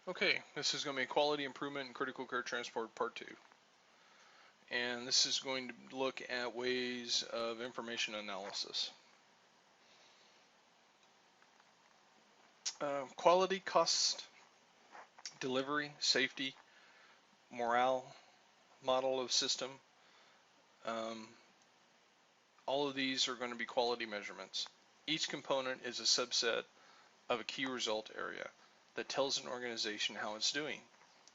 Okay, this is going to be quality improvement in critical care transport part 2. And this is going to look at ways of information analysis. Quality, cost, delivery, safety, morale, model of system. Um, all of these are going to be quality measurements. Each component is a subset of a key result area that tells an organization how it's doing.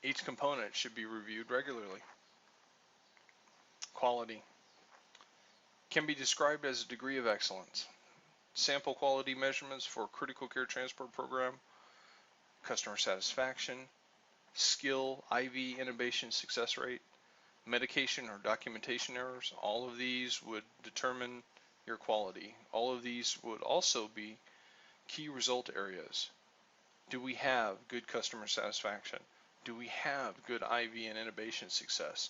Each component should be reviewed regularly. Quality can be described as a degree of excellence. Sample quality measurements for critical care transport program, customer satisfaction, skill, IV intubation success rate, medication or documentation errors. All of these would determine your quality. All of these would also be key result areas. Do we have good customer satisfaction? Do we have good IV and intubation success?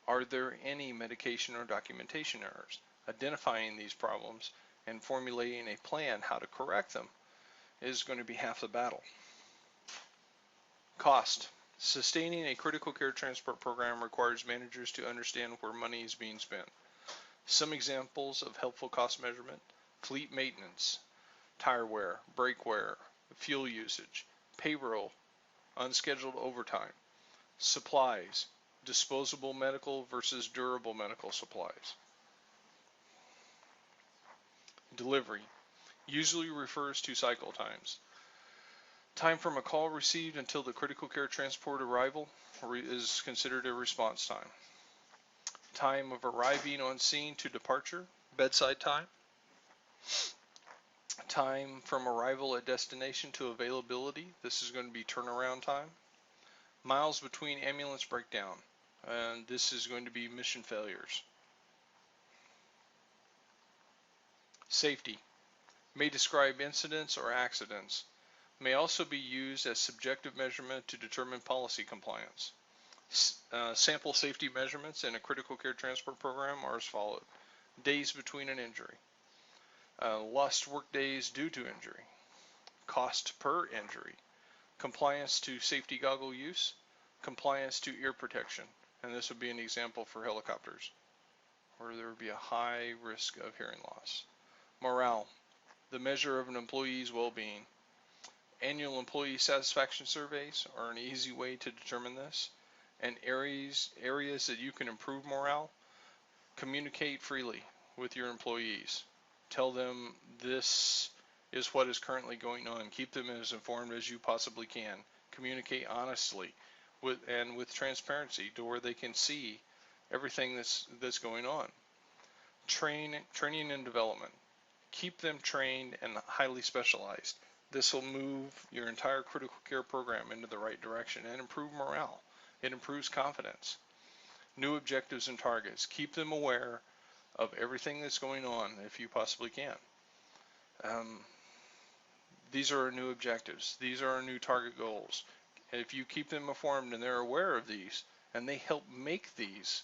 Are there any medication or documentation errors? Identifying these problems and formulating a plan how to correct them is going to be half the battle. Cost. Sustaining a critical care transport program requires managers to understand where money is being spent. Some examples of helpful cost measurement: fleet maintenance, tire wear, brake wear, fuel usage, payroll, unscheduled overtime, supplies, disposable medical versus durable medical supplies. Delivery usually refers to cycle times. Time from a call received until the critical care transport arrival is considered a response time. Time of arriving on scene to departure, bedside time. Time from arrival at destination to availability, this is going to be turnaround time. Miles between ambulance breakdown, and this is going to be mission failures. Safety may describe incidents or accidents. May also be used as subjective measurement to determine policy compliance. Sample safety measurements in a critical care transport program are as follows: days between an injury, lost work days due to injury, cost per injury, compliance to safety goggle use, compliance to ear protection, and this would be an example for helicopters where there would be a high risk of hearing loss. Morale, the measure of an employee's well-being. Annual employee satisfaction surveys are an easy way to determine this. And areas that you can improve morale: communicate freely with your employees. Tell them this is what is currently going on. Keep them as informed as you possibly can. Communicate honestly with transparency to where they can see everything that's going on. Training and development. Keep them trained and highly specialized. This will move your entire critical care program into the right direction and improve morale. It improves confidence. New objectives and targets. Keep them aware of everything that's going on if you possibly can. These are our new objectives. These are our new target goals. And if you keep them informed and they're aware of these and they help make these,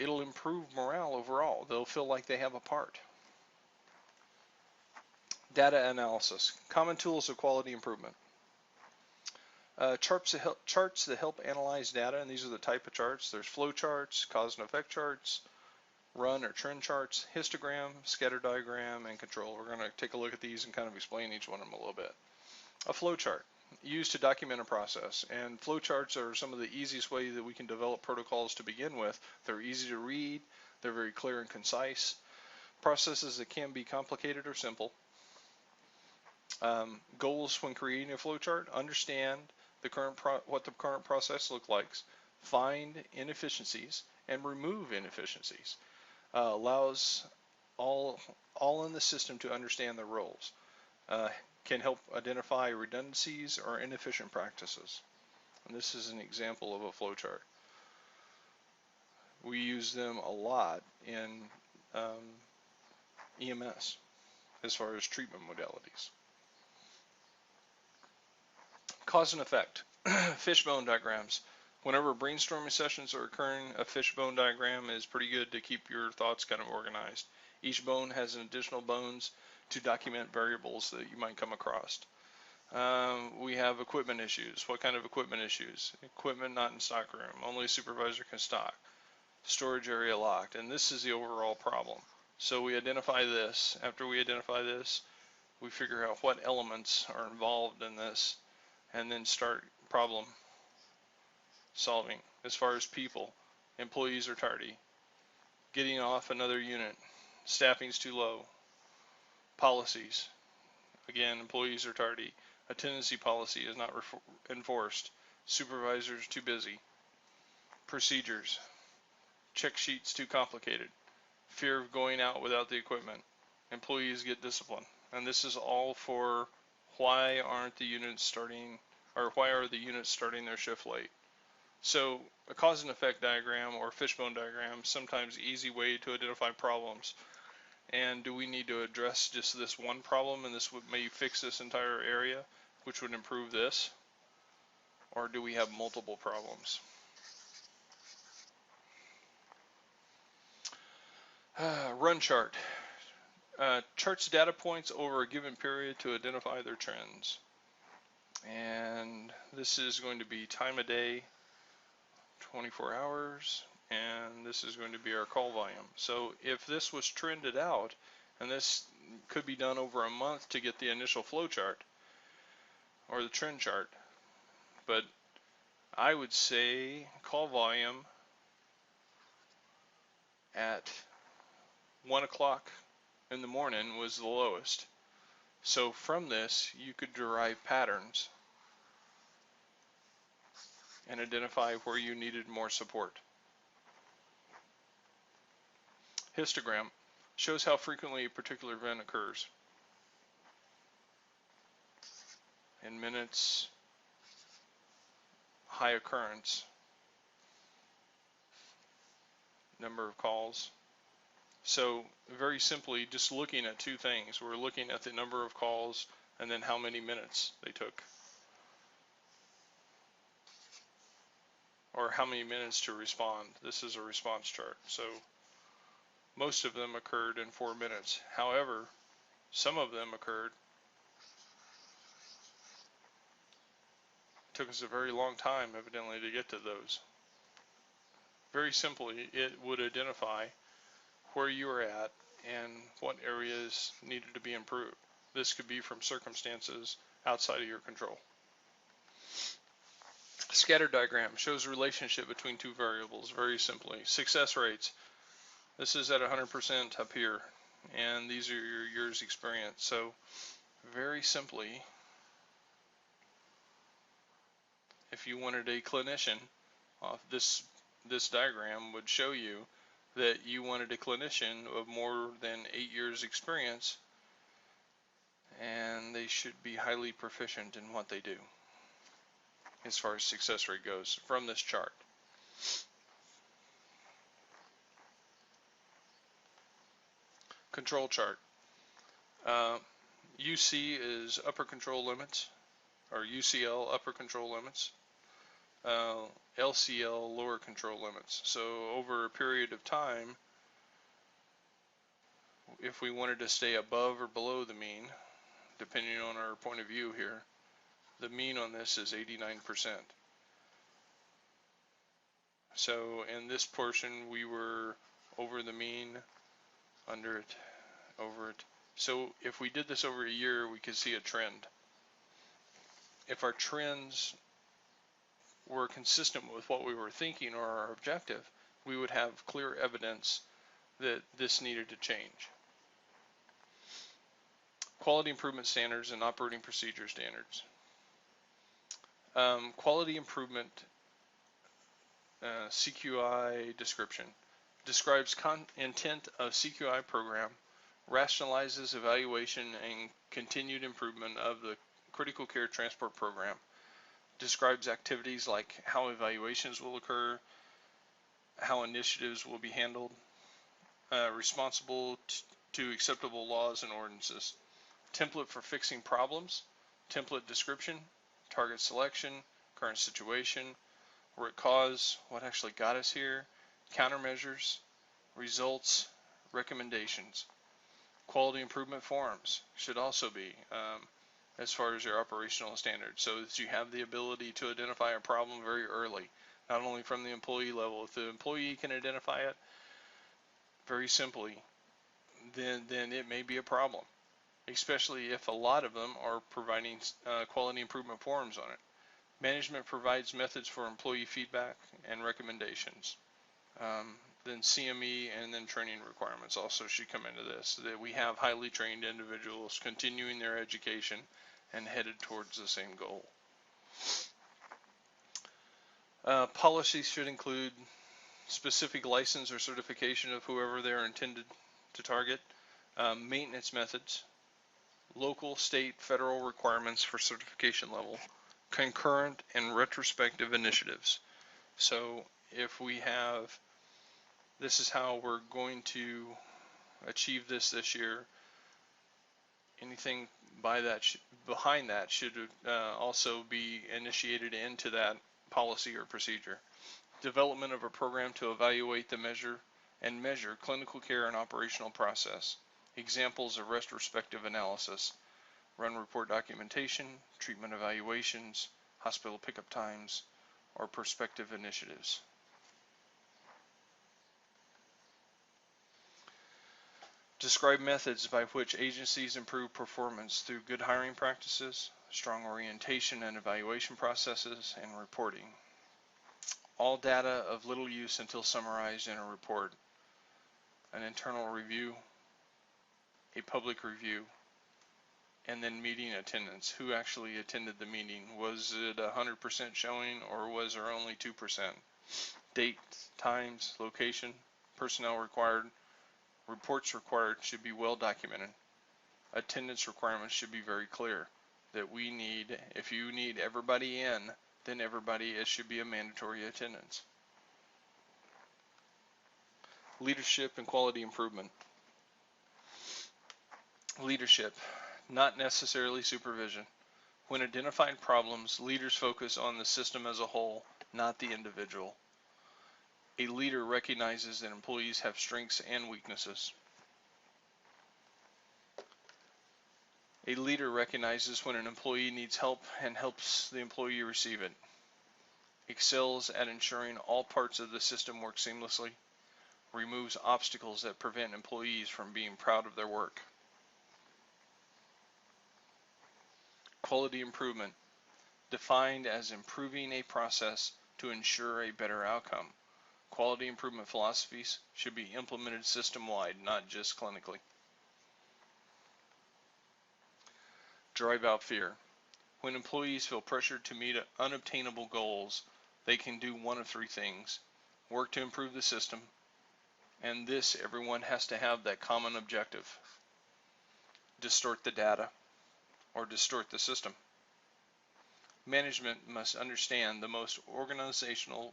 it'll improve morale overall. They'll feel like they have a part. Data analysis. Common tools of quality improvement. Charts that help analyze data, and these are the type of charts. There's flow charts, cause and effect charts, run or trend charts, histogram, scatter diagram, and control. We're going to take a look at these and kind of explain each one of them a little bit. A flow chart, used to document a process, and flow charts are some of the easiest way that we can develop protocols to begin with. They're easy to read, they're very clear and concise. Processes that can be complicated or simple. Goals when creating a flow chart: understand what the current process looks like, find inefficiencies, and remove inefficiencies. Allows all in the system to understand their roles. Can help identify redundancies or inefficient practices. And this is an example of a flow chart. We use them a lot in EMS as far as treatment modalities. Cause and effect. Fishbone diagrams. Whenever brainstorming sessions are occurring, a fishbone diagram is pretty good to keep your thoughts kind of organized. Each bone has an additional bones to document variables that you might come across. We have equipment issues. What kind of equipment issues? Equipment not in stock room. Only a supervisor can stock. Storage area locked. And this is the overall problem. So we identify this. After we identify this, we figure out what elements are involved in this and then start problem solving. As far as people, employees are tardy. Getting off another unit. Staffing's too low. Policies. Again, employees are tardy. Attendance policy is not enforced. Supervisors too busy. Procedures. Check sheets too complicated. Fear of going out without the equipment. Employees get disciplined. And this is all for why aren't the units starting, or why are the units starting their shift late? So a cause and effect diagram or fishbone diagram, sometimes easy way to identify problems. And do we need to address just this one problem and this would maybe fix this entire area, which would improve this? Or do we have multiple problems? Run chart. Charts data points over a given period to identify their trends. And this is going to be time of day, 24 hours, and this is going to be our call volume. So if this was trended out, and this could be done over a month to get the initial flow chart or the trend chart, but I would say call volume at 1 o'clock in the morning was the lowest. So from this, you could derive patterns and identify where you needed more support. Histogram shows how frequently a particular event occurs. In minutes, high occurrence, number of calls. So very simply, just looking at two things. We're looking at the number of calls and then how many minutes they took. Or how many minutes to respond. This is a response chart. So most of them occurred in 4 minutes. However, some of them occurred. It took us a very long time, evidently, to get to those. Very simply, it would identify where you were at and what areas needed to be improved. This could be from circumstances outside of your control. Scatter diagram shows a relationship between two variables very simply. Success rates. This is at 100% up here, and these are your years experience. So very simply, if you wanted a clinician, this diagram would show you that you wanted a clinician of more than 8 years experience, and they should be highly proficient in what they do as far as success rate goes from this chart. Control chart. UC is upper control limits, or UCL upper control limits. LCL lower control limits. So over a period of time, if we wanted to stay above or below the mean, depending on our point of view here, the mean on this is 89%. So in this portion, we were over the mean, under it, over it. So if we did this over a year, we could see a trend. If our trends were consistent with what we were thinking or our objective, we would have clear evidence that this needed to change. Quality improvement standards and operating procedure standards. Quality improvement CQI description describes intent of CQI program, rationalizes evaluation and continued improvement of the critical care transport program, describes activities like how evaluations will occur, how initiatives will be handled, responsible to acceptable laws and ordinances, template for fixing problems, template description, target selection, current situation, root cause, what actually got us here, countermeasures, results, recommendations. Quality improvement forums should also be as far as your operational standards, so that you have the ability to identify a problem very early, not only from the employee level. If the employee can identify it very simply, then it may be a problem, especially if a lot of them are providing quality improvement forums on it. Management provides methods for employee feedback and recommendations. Then CME and then training requirements also should come into this, so that we have highly trained individuals continuing their education and headed towards the same goal. Policies should include specific license or certification of whoever they're intended to target, maintenance methods, local, state, federal requirements for certification level, concurrent and retrospective initiatives. So if we have, this is how we're going to achieve this year, anything behind that should also be initiated into that policy or procedure. Development of a program to evaluate the measure clinical care and operational process. Examples of retrospective analysis: run report documentation, treatment evaluations, hospital pickup times, or prospective initiatives. Describe methods by which agencies improve performance through good hiring practices, strong orientation and evaluation processes, and reporting. All data of little use until summarized in a report. An internal review, a public review, and then meeting attendance. Who actually attended the meeting? Was it 100% showing, or was there only 2%? Date, times, location, personnel required, reports required should be well documented. Attendance requirements should be very clear, that we need, if you need everybody in, then it should be a mandatory attendance. Leadership and quality improvement. Leadership, not necessarily supervision. When identifying problems, leaders focus on the system as a whole, not the individual. A leader recognizes that employees have strengths and weaknesses. A leader recognizes when an employee needs help and helps the employee receive it. Excels at ensuring all parts of the system work seamlessly. Removes obstacles that prevent employees from being proud of their work. Quality improvement, defined as improving a process to ensure a better outcome. Quality improvement philosophies should be implemented system-wide, not just clinically. Drive out fear. When employees feel pressured to meet unobtainable goals, they can do one of three things: work to improve the system, and this everyone has to have that common objective. Distort the data, or distort the system. Management must understand that most organizational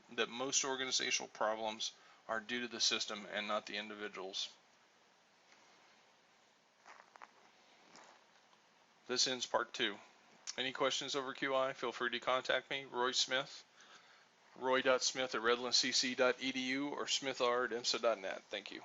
problems are due to the system and not the individuals. This ends part 2. Any questions over QI? Feel free to contact me, Roy Smith, roy.smith@redlandcc.edu or smithr@imsa.net. Thank you.